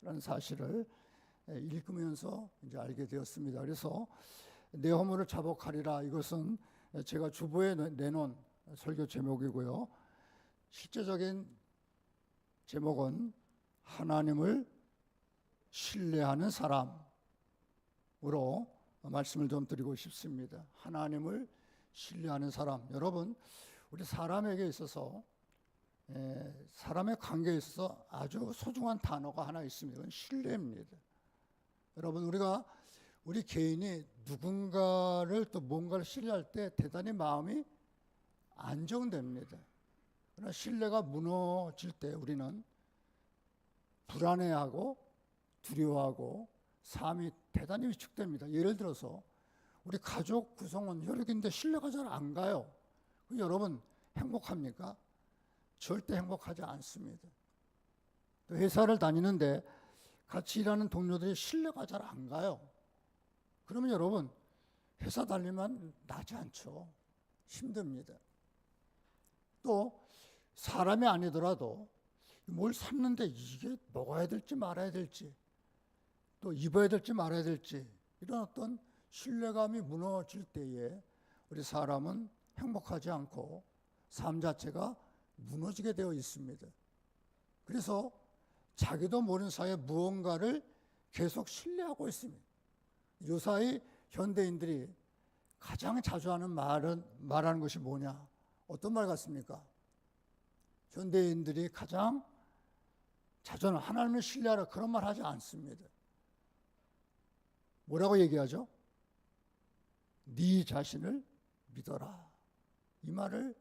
라는 사실을 읽으면서 이제 알게 되었습니다. 그래서 내 허물을 자복하리라, 이것은 제가 주보에 내놓은 설교 제목이고요. 실제적인 제목은 하나님을 신뢰하는 사람으로 말씀을 좀 드리고 싶습니다. 하나님을 신뢰하는 사람. 여러분, 우리 사람에게 있어서 사람의 관계에 있어서 아주 소중한 단어가 하나 있습니다. 그건 신뢰입니다. 여러분, 우리 개인이 누군가를 또 뭔가를 신뢰할 때 대단히 마음이 안정됩니다. 그러나 신뢰가 무너질 때 우리는 불안해하고 두려워하고 삶이 대단히 위축됩니다. 예를 들어서 우리 가족 구성원 여러 개인데 신뢰가 잘 안 가요. 여러분 행복합니까? 절대 행복하지 않습니다. 또 회사를 다니는데 같이 일하는 동료들이 신뢰가 잘 안 가요. 그러면 여러분 회사 다니면 나지 않죠. 힘듭니다. 또 사람이 아니더라도 뭘 샀는데 이게 먹어야 될지 말아야 될지 또 입어야 될지 말아야 될지 이런 어떤 신뢰감이 무너질 때에 우리 사람은 행복하지 않고 삶 자체가 무너지게 되어 있습니다. 그래서 자기도 모르는 사이에 무언가를 계속 신뢰하고 있습니다. 요사이 현대인들이 가장 자주 하는 말하는 것이 뭐냐? 어떤 말 같습니까? 현대인들이 가장 자주 하는 하나님을 신뢰하라, 그런 말 하지 않습니다. 뭐라고 얘기하죠? 네 자신을 믿어라. 이 말을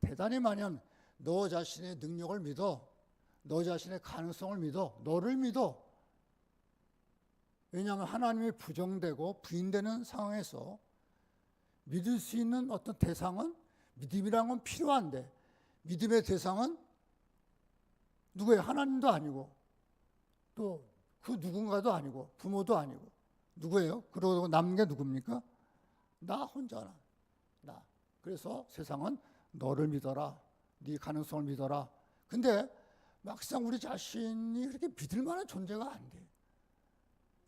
대단히 많이 합니다. 너 자신의 능력을 믿어. 너 자신의 가능성을 믿어. 너를 믿어. 왜냐하면 하나님이 부정되고 부인되는 상황에서 믿을 수 있는 어떤 대상은, 믿음이라는 건 필요한데 믿음의 대상은 누구예요? 하나님도 아니고 또 그 누군가도 아니고 부모도 아니고 누구예요? 그러고 남은 게 누굽니까? 나 혼자나. 나. 그래서 세상은 너를 믿어라. 네 가능성을 믿어라. 근데 막상 우리 자신이 그렇게 믿을 만한 존재가 안 돼.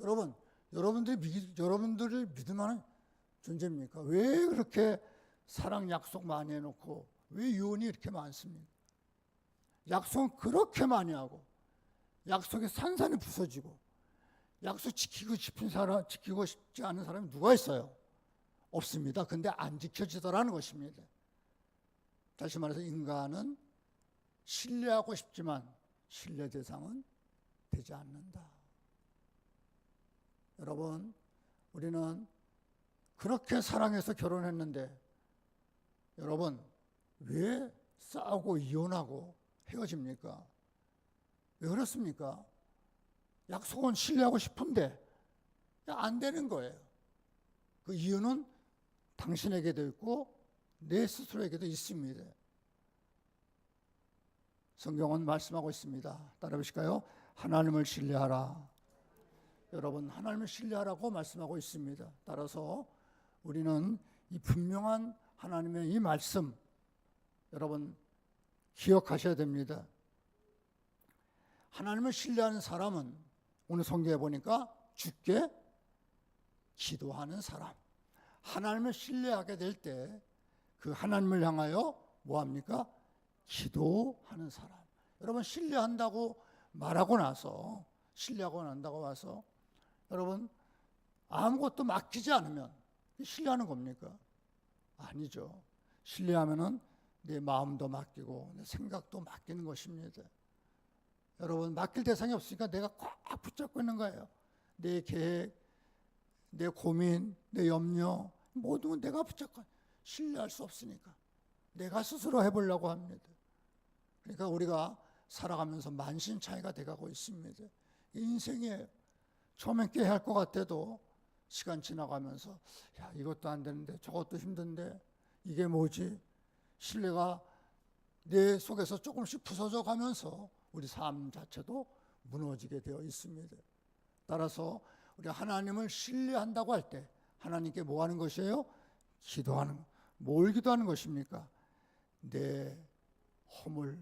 여러분, 여러분들을 믿을 만한 존재입니까? 왜 그렇게 사랑 약속 많이 해놓고 왜 이혼이 이렇게 많습니까? 약속은 그렇게 많이 하고 약속이 산산이 부서지고 약속 지키고 싶지 않은 사람이 누가 있어요? 없습니다. 근데 안 지켜지더라는 것입니다. 다시 말해서 인간은 신뢰하고 싶지만 신뢰 대상은 되지 않는다. 여러분, 우리는 그렇게 사랑해서 결혼했는데 여러분 왜 싸우고 이혼하고 헤어집니까? 왜 그렇습니까? 약속은 신뢰하고 싶은데 안 되는 거예요. 그 이유는 당신에게도 있고 내 스스로에게도 있습니다. 성경은 말씀하고 있습니다. 따라 보실까요? 하나님을 신뢰하라. 여러분, 하나님을 신뢰하라고 말씀하고 있습니다. 따라서 우리는 이 분명한 하나님의 이 말씀 여러분 기억하셔야 됩니다. 하나님을 신뢰하는 사람은 오늘 성경에 보니까 주께 기도하는 사람. 하나님을 신뢰하게 될 때 그 하나님을 향하여 뭐합니까? 기도하는 사람. 여러분 신뢰한다고 말하고 나서 신뢰하고 난다고 와서 여러분 아무것도 맡기지 않으면 신뢰하는 겁니까? 아니죠. 신뢰하면은 내 마음도 맡기고 내 생각도 맡기는 것입니다. 여러분 맡길 대상이 없으니까 내가 꽉 붙잡고 있는 거예요. 내 계획, 내 고민, 내 염려 모든 건 내가 붙잡고 신뢰할 수 없으니까 내가 스스로 해보려고 합니다. 그러니까 우리가 살아가면서 만신창이가 돼가고 있습니다. 인생이에요. 처음엔 꽤 할 것 같아도 시간 지나가면서 야 이것도 안 되는데 저것도 힘든데 이게 뭐지? 신뢰가 내 속에서 조금씩 부서져 가면서 우리 삶 자체도 무너지게 되어 있습니다. 따라서 우리 하나님을 신뢰한다고 할 때 하나님께 뭐 하는 것이에요? 기도하는. 뭘 기도하는 것입니까? 내 허물,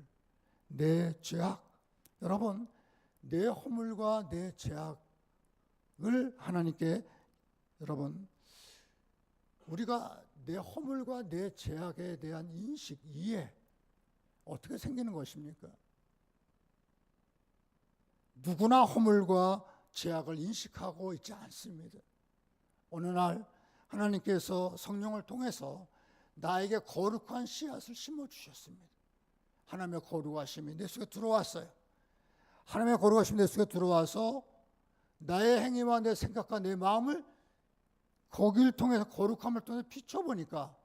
내 죄악. 여러분 내 허물과 내 죄악을 하나님께, 여러분, 우리가 내 허물과 내 죄악에 대한 인식, 이해 어떻게 생기는 것입니까? 누구나 허물과 죄악을 인식하고 있지 않습니다. 어느 날 하나님께서 성령을 통해서 나에게 거룩한 씨앗을 심어주셨습니다. 하나님의 거룩하심이 내 속에 들어왔어요. 하나님의 거룩하심이 내 속에 들어와서 나의 행위와 내 생각과 내 마음을 거기를 통해서, 거룩함을 통해서 비춰보니까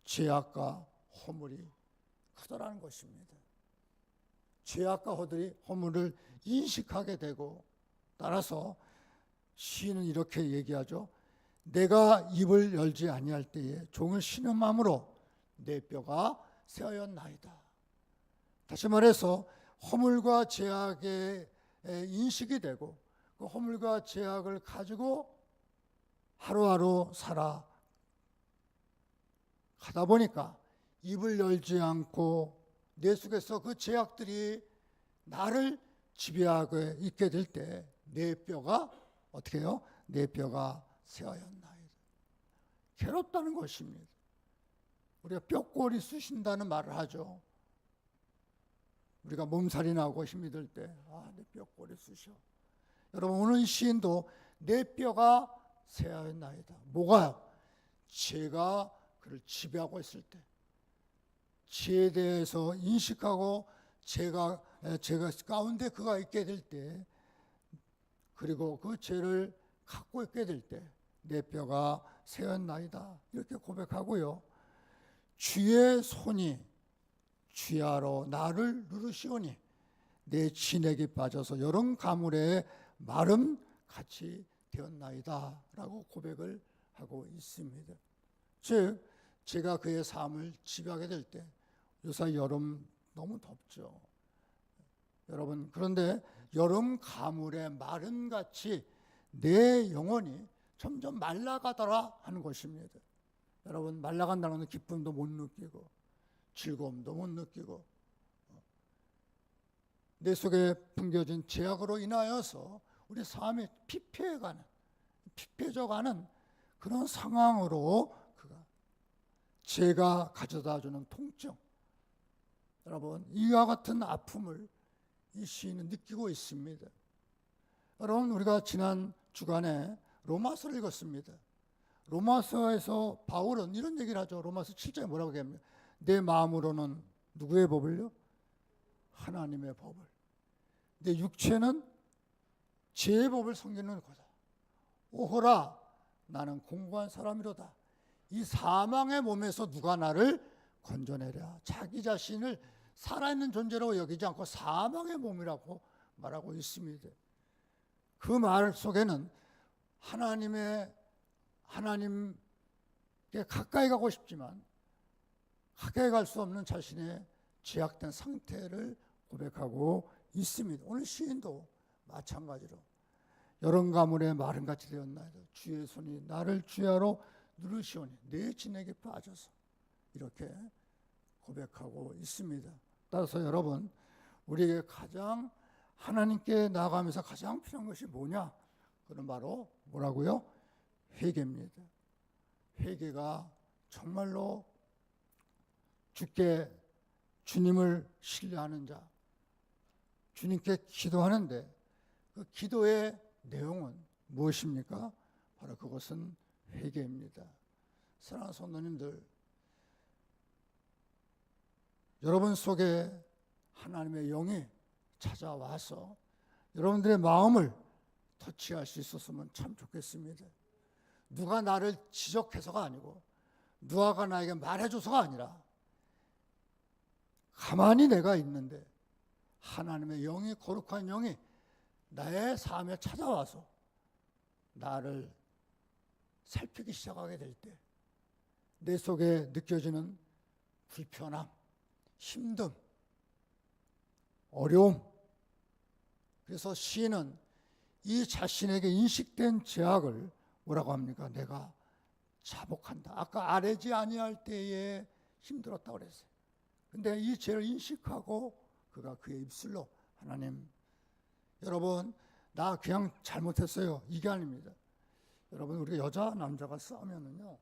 죄악과 허물이 크더라는 것입니다. 죄악과 허물을 인식하게 되고, 따라서 시인은 이렇게 얘기하죠. 내가 입을 열지 아니할 때에 종을 신음함으로 내 뼈가 새하였나이다. 다시 말해서 허물과 죄악의 인식이 되고, 그 허물과 죄악을 가지고 하루하루 살아가다 보니까 입을 열지 않고 내 속에서 그 죄악들이 나를 지배하고 있게 될 때 내 뼈가 어떻게 해요? 내 뼈가 새하였나이다. 괴롭다는 것입니다. 우리가 뼈골이 쑤신다는 말을 하죠. 우리가 몸살이 나고 힘이 들 때, 내 뼈골이 쑤셔. 여러분, 오늘 이 시인도 내 뼈가 새하였나이다. 뭐가요? 죄가 그를 지배하고 있을 때, 죄에 대해서 인식하고 죄가 가운데 그가 있게 될 때, 그리고 그 죄를 갖고 있게 될 때 내 뼈가 새하였나이다. 이렇게 고백하고요. 주의 손이 주야로 나를 누르시오니 내 진액이 빠져서 여름 가물에 마름 같이 되었나이다 라고 고백을 하고 있습니다. 즉 제가 그의 삶을 지배하게 될 때, 요새 여름 너무 덥죠. 여러분, 그런데 여름 가물에 마름같이 내 영혼이 점점 말라가더라 하는 것입니다. 여러분, 말라간다는 것은 기쁨도 못 느끼고 즐거움도 못 느끼고 내 속에 품겨진 죄악으로 인하여서 우리 삶이 피폐해져가는 그런 상황으로 그가 죄가 가져다주는 통증, 여러분, 이와 같은 아픔을 이 시인은 느끼고 있습니다. 여러분, 우리가 지난 주간에 로마서를 읽었습니다. 로마서에서 바울은 이런 얘기를 하죠. 로마서 7장에 뭐라고 얘기합니까? 내 마음으로는 누구의 법을요? 하나님의 법을. 내 육체는 죄의 법을 섬기는 거다. 오호라, 나는 공고한 사람이로다. 이 사망의 몸에서 누가 나를 건져내랴. 자기 자신을 살아있는 존재라고 여기지 않고 사망의 몸이라고 말하고 있습니다. 그 말 속에는 하나님께 가까이 가고 싶지만 가까이 갈 수 없는 자신의 죄악된 상태를 고백하고 있습니다. 오늘 시인도 마찬가지로 여름 가물에 마름같이 되었나이다. 주의 손이 나를 주야로 누르시오니 내 진액에 빠져서, 이렇게 고백하고 있습니다. 따라서 여러분, 우리에게 가장 하나님께 나아가면서 가장 필요한 것이 뭐냐? 그건 바로 뭐라고요? 회개입니다. 회개가 정말로 주님을 신뢰하는 자, 주님께 기도하는데 그 기도의 내용은 무엇입니까? 바로 그것은 회개입니다. 사랑하는 성도님들, 여러분 속에 하나님의 영이 찾아와서 여러분들의 마음을 터치할 수 있었으면 참 좋겠습니다. 누가 나를 지적해서가 아니고, 누가 나에게 말해줘서가 아니라, 가만히 내가 있는데 하나님의 영이, 거룩한 영이 나의 삶에 찾아와서 나를 살피기 시작하게 될 때, 내 속에 느껴지는 불편함, 힘듦, 어려움, 그래서 시인은 이 자신에게 인식된 죄악을 뭐라고 합니까? 내가 자복한다. 아까 아뢰지 아니할 때에 힘들었다고 그랬어요. 근데 이 죄를 인식하고 그가 그의 입술로 하나님, 여러분, 나 그냥 잘못했어요. 이게 아닙니다. 여러분, 우리가 여자 남자가 싸우면은요,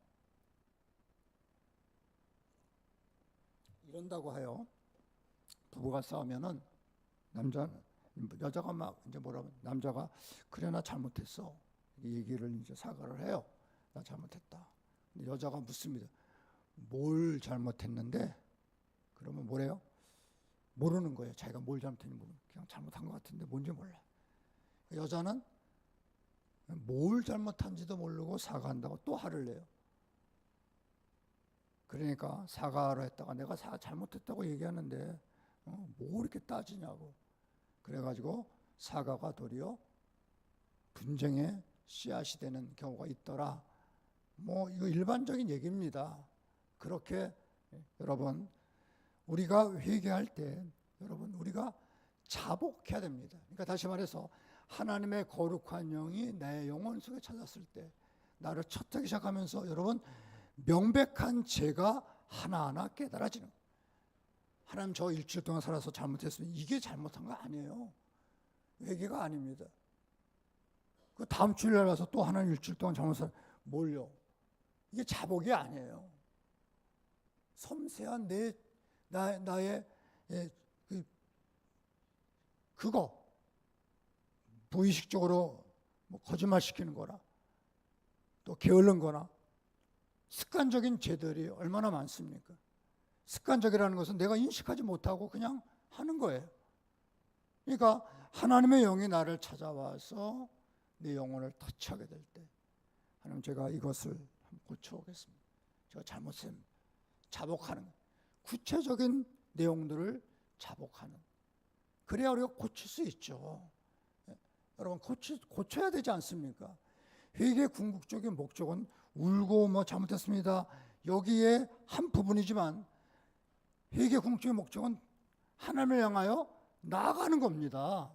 이런다고 해요. 부부가 싸우면은 여자가 막 이제 뭐라고, 남자가 그래 나 잘못했어. 얘기를 이제 사과를 해요. 나 잘못했다. 근데 여자가 묻습니다. 뭘 잘못했는데? 그러면 뭐래요? 모르는 거예요. 자기가 뭘 잘못했는지 모르는. 그냥 잘못한 것 같은데 뭔지 몰라. 여자는 뭘 잘못한지도 모르고 사과한다고 또 화를 내요. 그러니까 사과하러 했다가 내가 잘못했다고 얘기하는데 뭐 이렇게 따지냐고. 그래가지고 사과가 도리어 분쟁의 씨앗이 되는 경우가 있더라. 뭐 이거 일반적인 얘기입니다. 그렇게 여러분, 우리가 회개할 때 여러분, 우리가 자복해야 됩니다. 그러니까 다시 말해서 하나님의 거룩한 영이 내 영혼 속에 찾았을 때 나를 쳤기 시작하면서 여러분, 명백한 죄가 하나하나 깨달아지는 거예요. 하나님, 저 일주일 동안 살아서 잘못했으면 이게 잘못한 거 아니에요. 회개가 아닙니다. 그 다음 주일날 와서 또 하나님 일주일 동안 잘못했으면 뭘요? 이게 자복이 아니에요. 섬세한 나의 그거 무의식적으로 뭐 거짓말 시키는 거나 또 게을른 거나 습관적인 죄들이 얼마나 많습니까? 습관적이라는 것은 내가 인식하지 못하고 그냥 하는 거예요. 그러니까 하나님의 영이 나를 찾아와서 내 영혼을 터치하게 될 때 하나님, 제가 이것을 고쳐오겠습니다. 제가 잘못했습니다. 자복하는, 구체적인 내용들을 자복하는, 그래야 우리가 고칠 수 있죠. 여러분, 고쳐야 되지 않습니까? 회개의 궁극적인 목적은 울고 뭐 잘못했습니다, 여기에 한 부분이지만 회개의 궁극적인 목적은 하나님을 향하여 나아가는 겁니다.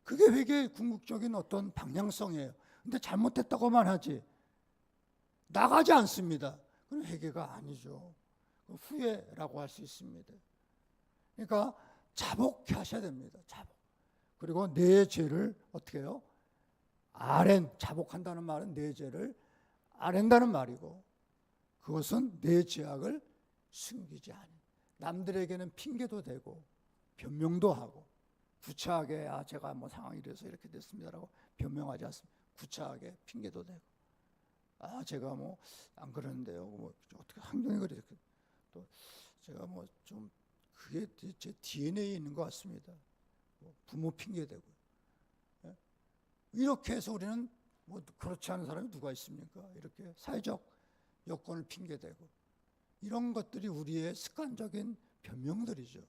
그게 회개의 궁극적인 어떤 방향성이에요. 근데 잘못했다고만 하지 나가지 않습니다. 그건 회개가 아니죠. 후회라고 할 수 있습니다. 그러니까 자복하셔야 됩니다. 자복. 그리고 내 죄를 어떻게 해요? 자복한다는 말은 내 죄를 아랜다는 말이고, 그것은 내 죄악을 숨기지 않은, 남들에게는 핑계도 되고 변명도 하고 구차하게 제가 뭐 상황이 이래서 이렇게 됐습니다라고 변명하지 않습니다. 구차하게 핑계도 대고 제가 뭐 안 그러는데요, 뭐 어떻게 환경이 그래, 또 제가 뭐 좀 그게 제 DNA에 있는 것 같습니다. 뭐 부모 핑계 대고 이렇게 해서 우리는 뭐 그렇지 않은 사람이 누가 있습니까? 이렇게 사회적 여건을 핑계 대고 이런 것들이 우리의 습관적인 변명들이죠.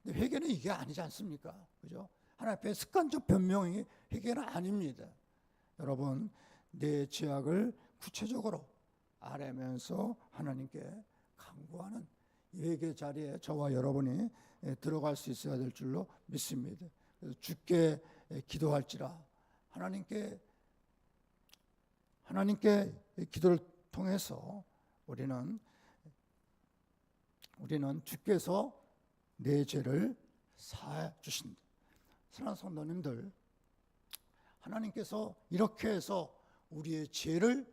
근데 회개는 이게 아니지 않습니까? 그죠? 하나님 앞에 습관적 변명이 회개는 아닙니다. 여러분, 내 죄악을 구체적으로 알면서 하나님께 간구하는 이 회개 자리에 저와 여러분이 들어갈 수 있어야 될 줄로 믿습니다. 그래서 주께 기도할지라, 하나님께 기도를 통해서 우리는 주께서 내 죄를 사해 주신다. 사랑하는 성도님들, 하나님께서 이렇게 해서 우리의 죄를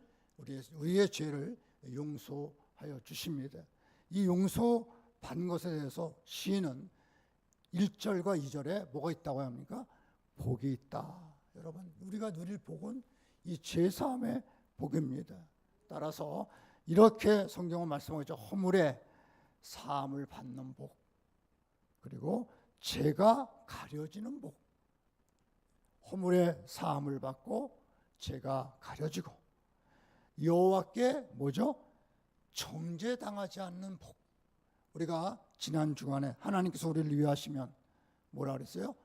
용서하여 주십니다. 이 용서받은 것에 대해서 시인은 1절과 2절에 뭐가 있다고 합니까? 복이 있다. 여러분, 우리가 누릴 복은 이 죄사함의 복입니다. 따라서 이렇게 성경은 말씀하고 있죠. 허물에 사함을 받는 복, 그리고 죄가 가려지는 복. 허물에 사함을 받고 죄가 가려지고, 여호와께 뭐죠? 정죄당하지 않는 복. 우리가 지난 주간에 하나님께서 우리를 위하시면 뭐라 그랬어요?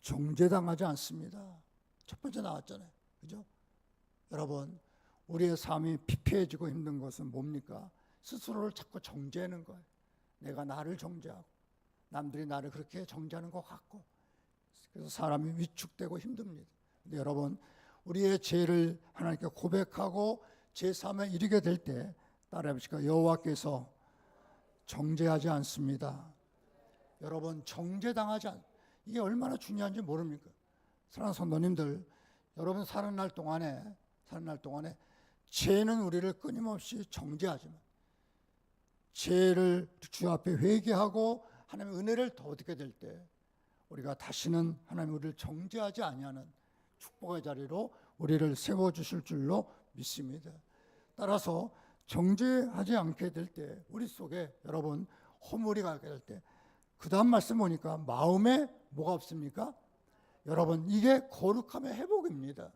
정죄당하지 않습니다. 첫 번째 나왔잖아요. 그죠? 여러분, 우리의 삶이 피폐해지고 힘든 것은 뭡니까? 스스로를 자꾸 정죄하는 거예요. 내가 나를 정죄하고 남들이 나를 그렇게 정죄하는 것 같고, 그래서 사람이 위축되고 힘듭니다. 근데 여러분, 우리의 죄를 하나님께 고백하고 제3에 이르게 될 때 따라해보실까요? 여호와께서 정죄하지 않습니다. 여러분, 정죄당하지 않, 이게 얼마나 중요한지 모릅니까? 사랑하는 성도님들, 여러분 사는 날 동안에 죄는 우리를 끊임없이 정죄하지만 죄를 주 앞에 회개하고 하나님의 은혜를 더 얻게 될 때 우리가 다시는 하나님 우리를 정죄하지 아니하는 축복의 자리로 우리를 세워주실 줄로 믿습니다. 따라서 정죄하지 않게 될 때 우리 속에 여러분 허물이가 가게 될 때 그 다음 말씀 보니까 마음에 뭐가 없습니까? 여러분 이게 거룩함의 회복입니다.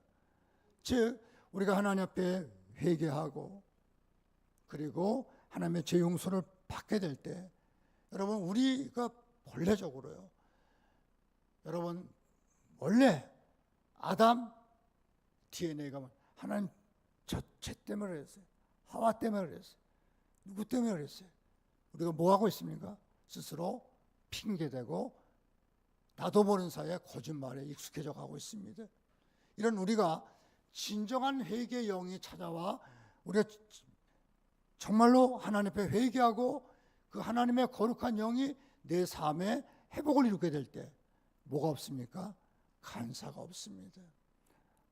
즉 우리가 하나님 앞에 회개하고 그리고 하나님의 죄 용서를 받게 될 때 여러분 우리가 본래적으로요. 여러분 원래 아담 DNA가 하나님 죄 때문에 그랬어요. 하와 때문에 그랬어요. 누구 때문에 그랬어요? 우리가 뭐 하고 있습니까? 스스로 핑계대고 나도 모르는 사이에 거짓말에 익숙해져 가고 있습니다. 이런 우리가 진정한 회개의 영이 찾아와 우리가 정말로 하나님 앞에 회개하고 그 하나님의 거룩한 영이 내 삶에 회복을 이루게 될 때 뭐가 없습니까? 간사가 없습니다.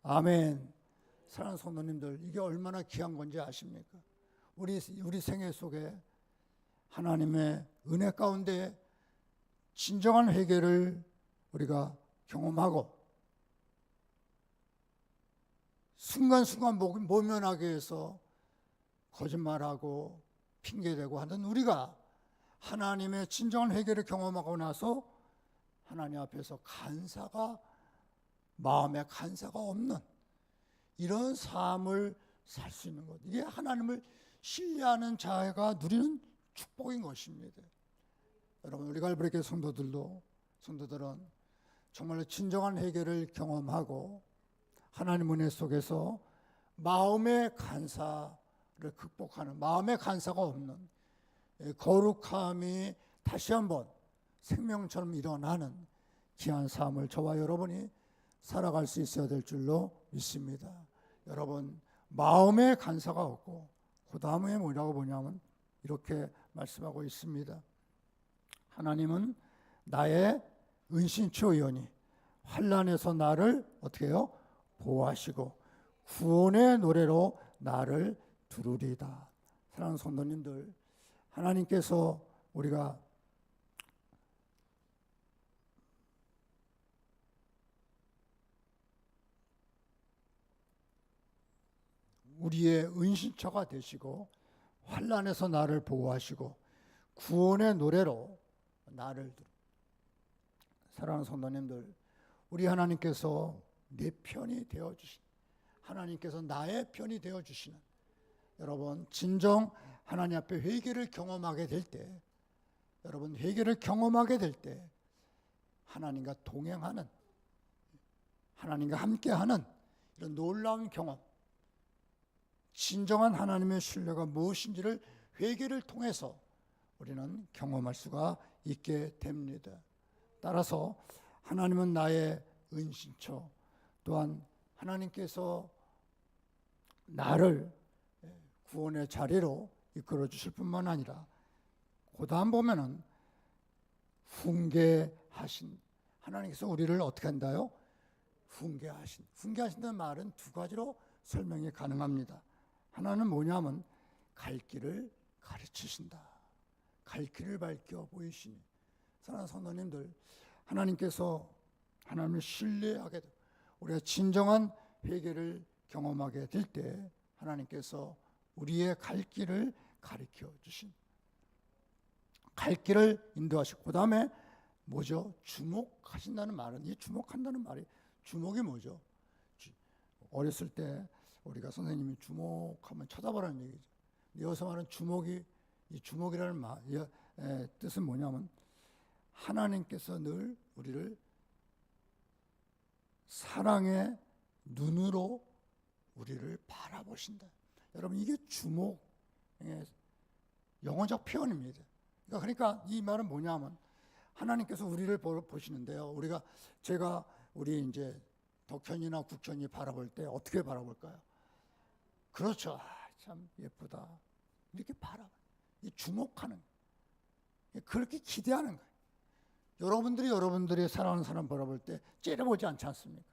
아멘. 사랑하는 성도님들, 이게 얼마나 귀한 건지 아십니까? 우리 생애 속에 하나님의 은혜 가운데 진정한 회개를 우리가 경험하고 순간순간 모면하게 해서 거짓말하고 핑계대고 하는 우리가 하나님의 진정한 회개를 경험하고 나서 하나님 앞에서 마음에 간사가 없는 이런 삶을 살 수 있는 것, 이게 하나님을 신뢰하는 자가 누리는 축복인 것입니다. 여러분 우리 갈보리교회 성도들은 정말로 진정한 회개를 경험하고 하나님 은혜 속에서 마음의 간사를 극복하는, 마음의 간사가 없는 거룩함이 다시 한번 생명처럼 일어나는 귀한 삶을 저와 여러분이 살아갈 수 있어야 될 줄로 믿습니다. 여러분 마음의 간사가 없고 그 다음에 뭐라고 보냐면 이렇게 말씀하고 있습니다. 하나님은 나의 은신처이오니 환난에서 나를 어떻게 해요? 보호하시고 구원의 노래로 나를 두르리다. 사랑하는 성도님들, 하나님께서 우리가 우리의 은신처가 되시고 환난에서 나를 보호하시고 구원의 노래로 나를 두르. 사랑하는 성도님들, 우리 하나님께서 내 편이 되어주신, 하나님께서 나의 편이 되어주시는, 여러분 진정 하나님 앞에 회개를 경험하게 될 때, 여러분 회개를 경험하게 될 때 하나님과 동행하는, 하나님과 함께하는 이런 놀라운 경험, 진정한 하나님의 신뢰가 무엇인지를 회개를 통해서 우리는 경험할 수가 있게 됩니다. 따라서 하나님은 나의 은신처, 또한 하나님께서 나를 구원의 자리로 이끌어 주실 뿐만 아니라 그 다음 보면은 훈계하신, 하나님께서 우리를 어떻게 한다요? 훈계하신다는 말은 두 가지로 설명이 가능합니다. 하나는 뭐냐면 갈 길을 가르치신다. 갈 길을 밝혀 보이시니. 사랑하는 성도님들, 하나님께서 하나님을 신뢰하게 되고 우리가 진정한 회개를 경험하게 될 때 하나님께서 우리의 갈 길을 가르쳐 주신, 갈 길을 인도하시고, 그 다음에 뭐죠? 주목하신다는 말은, 이 주목한다는 말이, 주목이 뭐죠? 어렸을 때 우리가 선생님이 주목하면 쳐다보라는 얘기죠. 여기서 말하는 주목이, 이 주목이라는 말, 뜻은 뭐냐면 하나님께서 늘 우리를 사랑의 눈으로 우리를 바라보신다. 여러분 이게 주목의 영어적 표현입니다. 그러니까 이 말은 뭐냐면 하나님께서 우리를 보시는데요. 제가 우리 이제 덕현이나 국현이 바라볼 때 어떻게 바라볼까요? 그렇죠. 참 예쁘다. 이렇게 이 주목하는, 그렇게 기대하는 거예요. 여러분들이 사랑하는 사람 바라볼 때 째려보지 않지 않습니까?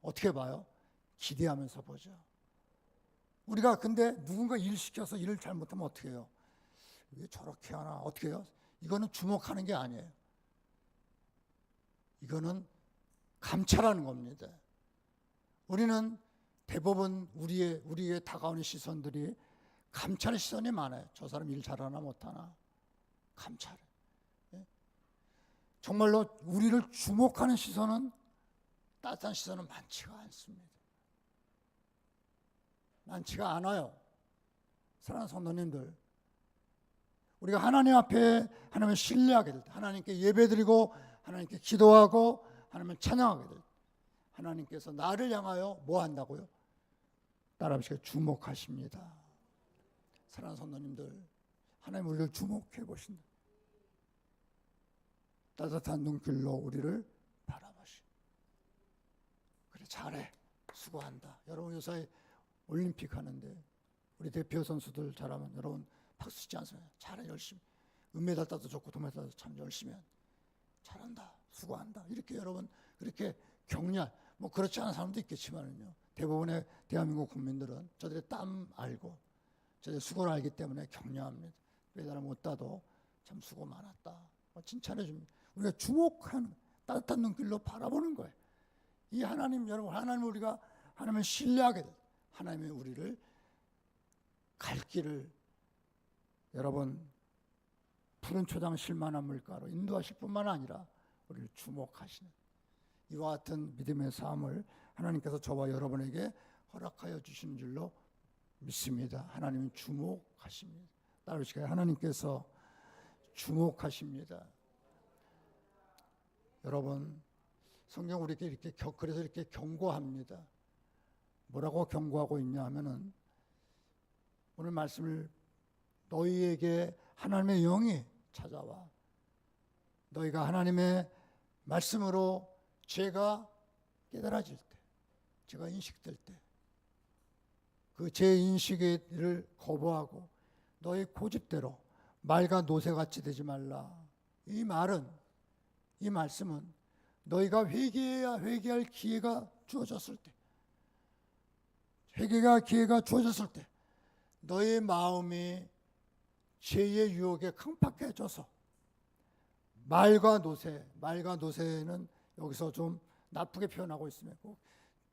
어떻게 봐요? 기대하면서 보죠. 우리가 근데 누군가 일 시켜서 일을 잘못하면 어떻게 해요? 왜 저렇게 하나? 어떻게 해요? 이거는 주목하는 게 아니에요. 이거는 감찰하는 겁니다. 우리는 대부분 우리의 다가오는 시선들이 감찰 시선이 많아요. 저 사람 일 잘하나 못하나 감찰해. 정말로 우리를 주목하는 시선은, 따뜻한 시선은 많지가 않습니다. 많지가 않아요. 사랑하는 성도님들, 우리가 하나님 앞에 하나님을 신뢰하게 될 때, 하나님께 예배드리고 하나님께 기도하고 하나님을 찬양하게 될 때, 하나님께서 나를 향하여 뭐 한다고요? 따라하시고 주목하십니다. 사랑하는 성도님들, 하나님 우리를 주목해 보신다. 따뜻한 눈길로 우리를 바라보시. 그래, 잘해, 수고한다. 여러분 요새 올림픽 하는데 우리 대표 선수들 잘하면 여러분 박수 치지 않습니까? 잘해, 열심히. 은메달 따도 좋고 동메달 따도 참 열심히 한. 잘한다, 수고한다. 이렇게 여러분 그렇게 격려. 뭐 그렇지 않은 사람도 있겠지만은요. 대부분의 대한민국 국민들은 저들의 땀 알고 저들의 수고를 알기 때문에 격려합니다. 메달을 못 따도 참 수고 많았다. 칭찬해 줍니다. 우리가 주목하는, 따뜻한 눈길로 바라보는 거예요. 이 하나님, 여러분, 하나님 우리가 하나님을 신뢰하게 돼. 하나님의 우리를 갈 길을 여러분 푸른 초장 실만한 물가로 인도하실 뿐만 아니라 우리를 주목하시는 이와 같은 믿음의 삶을 하나님께서 저와 여러분에게 허락하여 주시는 줄로 믿습니다. 하나님은 주목하십니다. 따라오시겠어요? 하나님께서 주목하십니다. 여러분, 성경 우리에게 이렇게 그래서 이렇게 경고합니다. 뭐라고 경고하고 있냐 하면은, 오늘 말씀을, 너희에게 하나님의 영이 찾아와 너희가 하나님의 말씀으로 죄가 깨달아질 때, 죄가 인식될 때, 그 죄 인식을 거부하고 너희 고집대로 말과 노새같이 되지 말라. 이 말씀은 너희가 회개할 기회가 주어졌을 때, 회개가 기회가 주어졌을 때 너희의 마음이 죄의 유혹에 강팍해져서 말과 노새는 여기서 좀 나쁘게 표현하고 있으면 꼭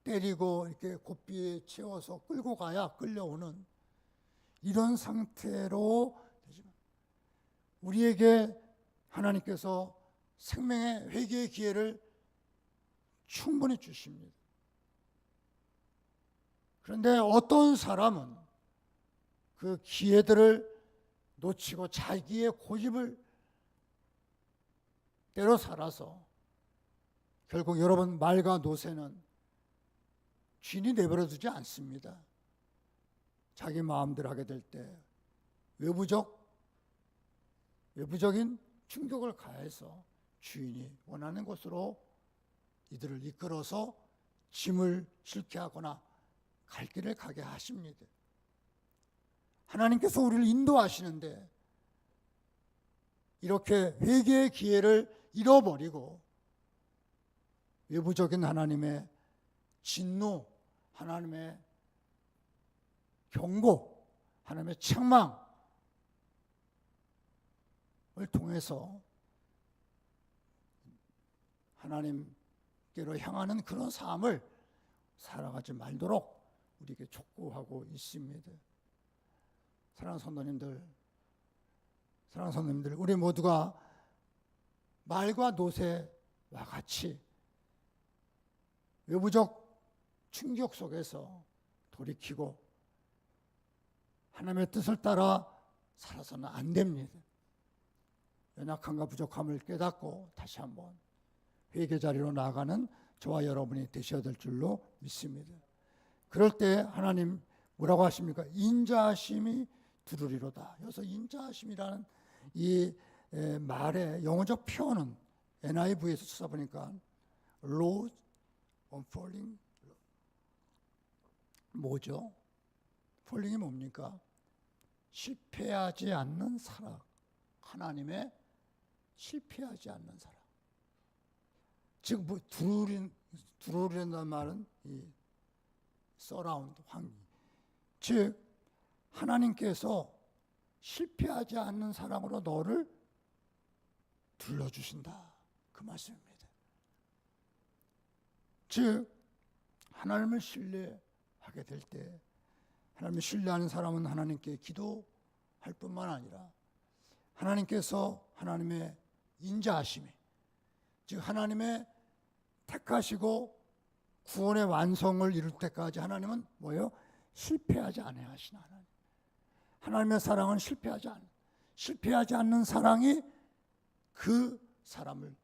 때리고 이렇게 고삐에 채워서 끌고 가야 끌려오는 이런 상태로 되지만, 우리에게 하나님께서 생명의 회개의 기회를 충분히 주십니다. 그런데 어떤 사람은 그 기회들을 놓치고 자기의 고집을 대로 살아서 결국 여러분, 말과 노새는 주인이 내버려 두지 않습니다. 자기 마음대로 하게 될 때 외부적인 충격을 가해서 주인이 원하는 곳으로 이들을 이끌어서 짐을 싣게 하거나 갈 길을 가게 하십니다. 하나님께서 우리를 인도하시는데 이렇게 회개의 기회를 잃어버리고 외부적인 하나님의 진노, 하나님의 경고, 하나님의 책망을 통해서 하나님께로 향하는 그런 삶을 살아가지 말도록 우리에게 촉구하고 있습니다. 사랑하는 성도님들, 우리 모두가 말과 노새와 같이 외부적 충격 속에서 돌이키고 하나님의 뜻을 따라 살아서는 안 됩니다. 연약함과 부족함을 깨닫고 다시 한번 회개 자리로 나아가는 저와 여러분이 되셔야 될 줄로 믿습니다. 그럴 때 하나님 뭐라고 하십니까? 인자하심이 두루리로다. 여기서 인자하심이라는 이 말의 영어적 표현은 NIV에서 찾아보니까 low on falling, 뭐죠? falling이 뭡니까? 실패하지 않는 사랑, 하나님의 실패하지 않는 사람. 즉, 뭐 두루린다는 말은 이 서라운드, 즉 하나님께서 실패하지 않는 사랑으로 너를 둘러주신다, 그 말씀입니다. 즉 하나님을 신뢰하게 될 때, 하나님을 신뢰하는 사람은 하나님께 기도할 뿐만 아니라 하나님께서 하나님의 인자하심이, 즉 하나님의 택하시고 구원의 완성을 이룰 때까지 하나님은 뭐예요? 실패하지 아니하시는 하나님. 하나님의 사랑은 실패하지 않는 사랑이 그 사람을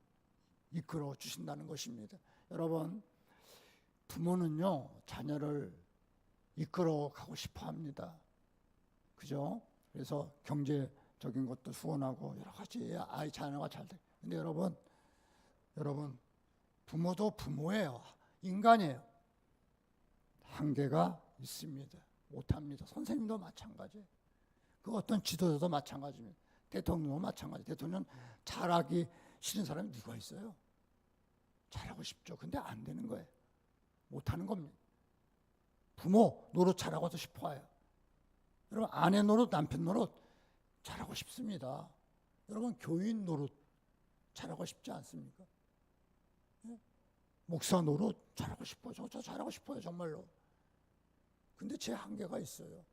이끌어 주신다는 것입니다. 여러분, 부모는요, 자녀를 이끌어 가고 싶어 합니다. 그죠? 그래서 경제적인 것도 후원하고 여러 가지 아이 자녀가 잘 돼. 근데 여러분, 부모도 부모예요. 인간이에요. 한계가 있습니다. 못합니다. 선생님도 마찬가지예요. 그 어떤 지도자도 마찬가지입니다. 대통령도 마찬가지. 대통령 잘하기 싫은 사람이 누가 있어요? 잘하고 싶죠. 근데 안 되는 거예요. 못하는 겁니다. 부모 노릇 잘하고도 싶어요. 여러분, 아내 노릇, 남편 노릇 잘하고 싶습니다. 여러분, 교인 노릇 잘하고 싶지 않습니까? 예? 목사 노릇 잘하고 싶어요. 저 잘하고 싶어요, 정말로. 근데 제 한계가 있어요.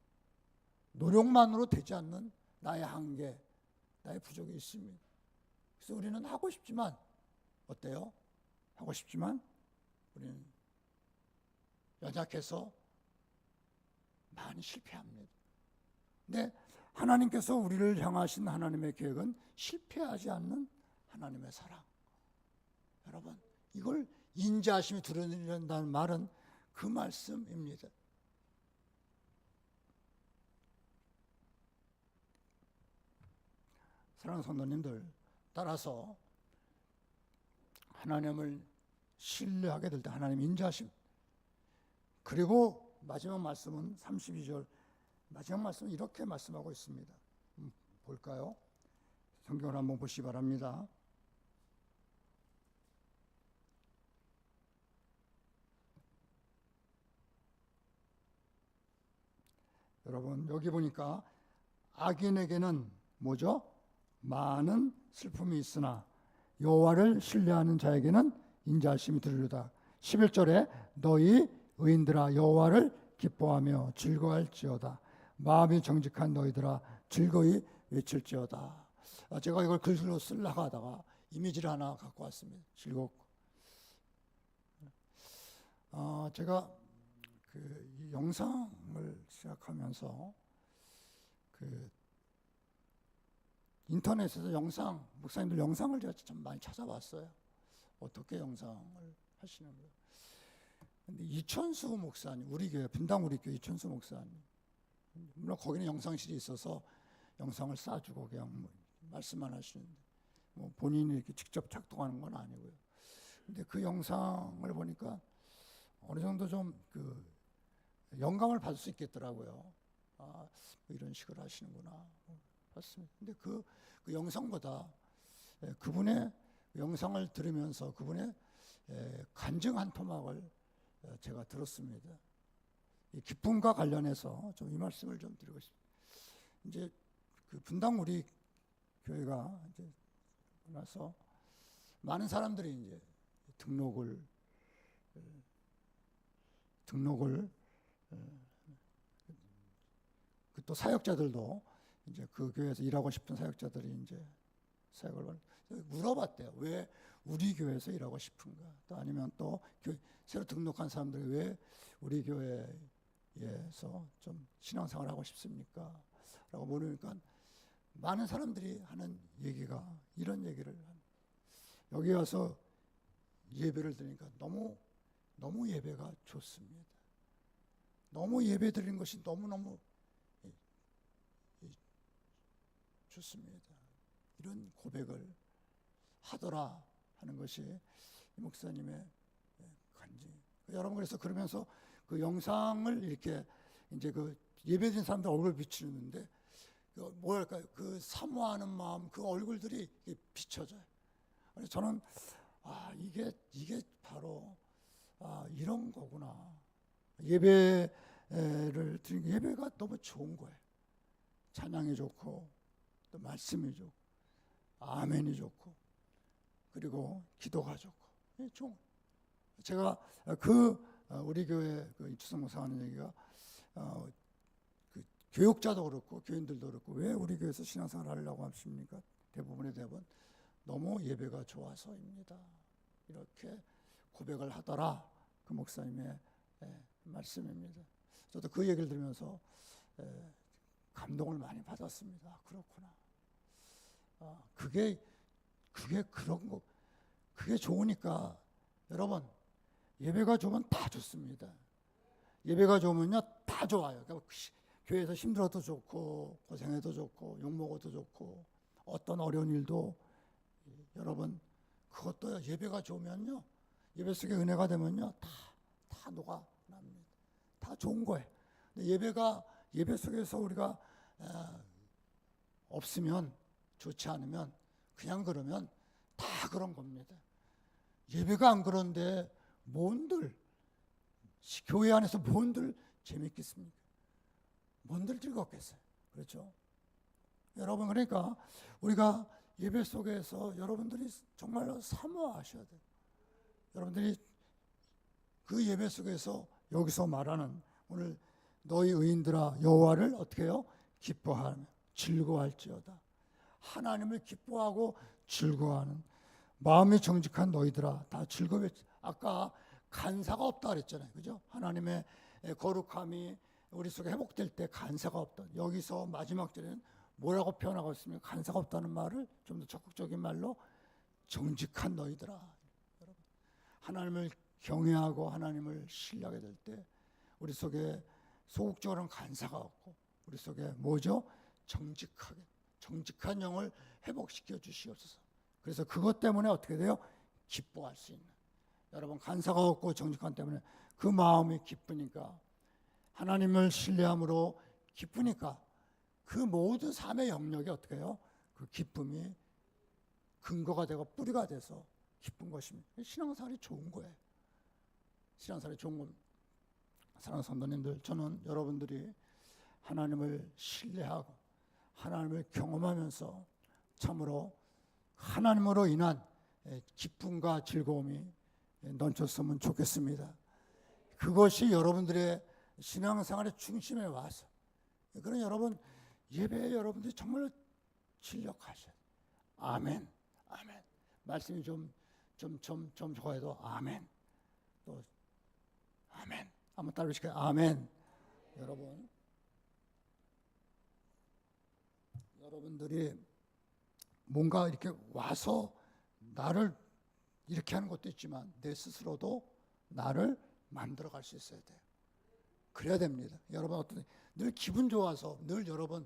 노력만으로 되지 않는 나의 한계, 나의 부족이 있습니다. 그래서 우리는 하고 싶지만, 어때요? 하고 싶지만 우리는 연약해서 많이 실패합니다. 근데 하나님께서 우리를 향하신 하나님의 계획은 실패하지 않는 하나님의 사랑. 여러분, 이걸 인자하심이 드러낸다는 말은 그 말씀입니다. 사랑하는 성도님들, 따라서 하나님을 신뢰하게 될 때 하나님 인자하심, 그리고 마지막 말씀은 32절 마지막 말씀은 이렇게 말씀하고 있습니다. 볼까요? 성경을 한번 보시기 바랍니다. 여러분, 여기 보니까 악인에게는 뭐죠? 많은 슬픔이 있으나 여호와를 신뢰하는 자에게는 인자하심이 들으리로다. 11절에 너희 의인들아 여호와를 기뻐하며 즐거워할지어다. 마음이 정직한 너희들아 즐거이 외칠지어다. 제가 이걸 글로 쓰려고 하다가 이미지를 하나 갖고 왔습니다. 즐겁고. 제가 이 영상을 시작하면서 인터넷에서 목사님들 영상을 제가 참 많이 찾아봤어요. 어떻게 영상을 하시는가. 근데 이천수 목사님, 우리 교회, 분당 우리 교회 이천수 목사님, 물론 거기는 영상실이 있어서 영상을 쏴주고 그냥 말씀만 하시는데, 뭐 본인이 이렇게 직접 작동하는 건 아니고요. 근데 그 영상을 보니까 어느 정도 좀 영감을 받을 수 있겠더라고요. 뭐 이런 식으로 하시는구나 봤습니다. 근데 그 영상보다 그분의 영상을 들으면서 그분의 간증 한 토막을 제가 들었습니다. 이 기쁨과 관련해서 좀 이 말씀을 좀 드리고 싶습니다. 이제 그 분당 우리 교회가 이제 나서 많은 사람들이 이제 등록을 또 사역자들도 이제 그 교회에서 일하고 싶은 사역자들이 이제 사역을 물어봤대요. 왜 우리 교회에서 일하고 싶은가? 또 아니면 또 새로 등록한 사람들이 왜 우리 교회에서 좀 신앙생활을 하고 싶습니까? 라고 물으니까 많은 사람들이 하는 얘기가 이런 얘기를 여기 와서 예배를 드리니까 너무 예배가 좋습니다. 너무 예배 드리는 것이 너무너무 좋습니다. 이런 고백을 하더라 하는 것이 이 목사님의 간증. 여러분, 그래서 그러면서 그 영상을 이렇게 이제 그 예배드린 사람들 얼굴 비추는데 뭐랄까요? 그 사모하는 마음, 그 얼굴들이 비춰져요. 그래서 저는 이게 바로 이런 거구나. 예배를 드리는 예배가 너무 좋은 거예요. 찬양이 좋고 또 말씀이 좋고 아멘이 좋고 그리고 기도가 좋고 좋은. 제가 우리 교회 이추성 목사 하는 얘기가 그 교육자도 그렇고 교인들도 그렇고 왜 우리 교회에서 신앙생활 하려고 하십니까? 대부분의 대부분 너무 예배가 좋아서입니다. 이렇게 고백을 하더라. 그 목사님의 말씀입니다. 저도 그 얘기를 들으면서 감동을 많이 받았습니다. 그렇구나. 그게 그런 거, 그게 좋으니까 여러분 예배가 좋으면 다 좋습니다. 예배가 좋으면요 다 좋아요. 그러니까 교회에서 힘들어도 좋고 고생해도 좋고 욕먹어도 좋고 어떤 어려운 일도 여러분 그것도 예배가 좋으면요 예배 속에 은혜가 되면요 다 녹아납니다. 다 좋은 거예요. 근데 예배 속에서 우리가 없으면 좋지 않으면 그냥 그러면 다 그런 겁니다. 예배가 안 그런데 뭔들 교회 안에서 뭔들 재밌겠습니까? 뭔들 즐겁겠어요. 그렇죠? 여러분 그러니까 우리가 예배 속에서 여러분들이 정말로 사모하셔야 돼요. 여러분들이 그 예배 속에서 여기서 말하는 오늘 너희 의인들아 여호와를 어떻게 해요? 기뻐하며 즐거워할지어다. 하나님을 기뻐하고 즐거워하는 마음이 정직한 너희들아 다 즐거워. 아까 간사가 없다 그랬잖아요. 그죠? 하나님의 거룩함이 우리 속에 회복될 때 간사가 없다. 여기서 마지막 절에는 뭐라고 표현하고 있습니까? 간사가 없다는 말을 좀 더 적극적인 말로 정직한 너희들아. 여러분, 하나님을 경외하고 하나님을 신뢰하게 될 때 우리 속에 소극적으로는 간사가 없고 우리 속에 뭐죠? 정직한 영을 회복시켜 주시옵소서. 그래서 그것 때문에 어떻게 돼요? 기뻐할 수 있는. 여러분 간사가 없고 정직한 때문에 그 마음이 기쁘니까 하나님을 신뢰함으로 기쁘니까 그 모든 삶의 영역이 어떻게 해요? 그 기쁨이 근거가 되고 뿌리가 돼서 기쁜 것입니다. 신앙생활이 좋은 거예요. 신앙생활이 좋은 겁니다. 사랑하는 성도님들, 저는 여러분들이 하나님을 신뢰하고 하나님을 경험하면서 참으로 하나님으로 인한 기쁨과 즐거움이 넘쳤으면 좋겠습니다. 그것이 여러분들의 신앙생활의 중심에 와서 그런 여러분 예배에 여러분들이 정말 진력하셔야 돼요. 아멘, 아멘. 말씀이 좀 좋아해도 아멘. 또 아멘. 한번 따라 해주실까요? 아멘. 여러분들이 뭔가 이렇게 와서 나를 이렇게 하는 것도 있지만 내 스스로도 나를 만들어 갈 수 있어야 돼요. 그래야 됩니다. 여러분 늘 기분 좋아서 늘 여러분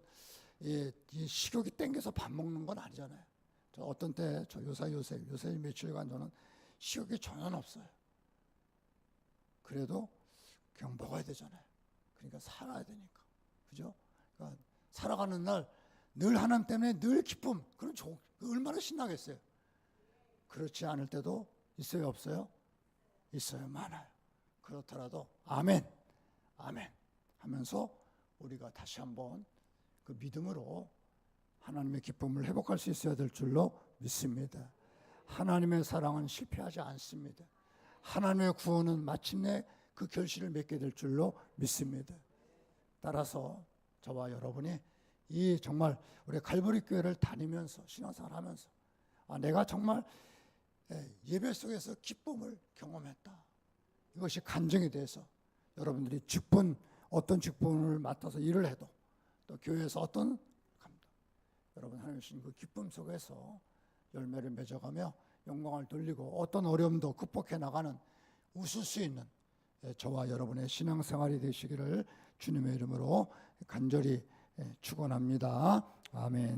이 식욕이 땡겨서 밥 먹는 건 아니잖아요. 저 어떤 때 저 요새 며칠간 저는 식욕이 전혀 없어요. 그래도 그냥 먹어야 되잖아요. 그러니까 살아야 되니까. 그죠? 그러니까 살아가는 날 늘 하나님 때문에 늘 기쁨. 그럼 얼마나 신나겠어요. 그렇지 않을 때도 있어요, 없어요? 있어요, 많아요. 그렇더라도 아멘, 아멘 하면서 우리가 다시 한번 그 믿음으로 하나님의 기쁨을 회복할 수 있어야 될 줄로 믿습니다. 하나님의 사랑은 실패하지 않습니다. 하나님의 구원은 마침내 그 결실을 맺게 될 줄로 믿습니다. 따라서 저와 여러분이 이 정말 우리 갈보리 교회를 다니면서 신앙생활 하면서 내가 정말 예배 속에서 기쁨을 경험했다. 이것이 간증이 돼서 여러분들이 어떤 직분을 맡아서 일을 해도 또 교회에서 어떤 감동, 여러분 하나님 주신 그 기쁨 속에서 열매를 맺어가며 영광을 돌리고 어떤 어려움도 극복해 나가는 웃을 수 있는 저와 여러분의 신앙생활이 되시기를 주님의 이름으로 간절히 축원합니다. 아멘.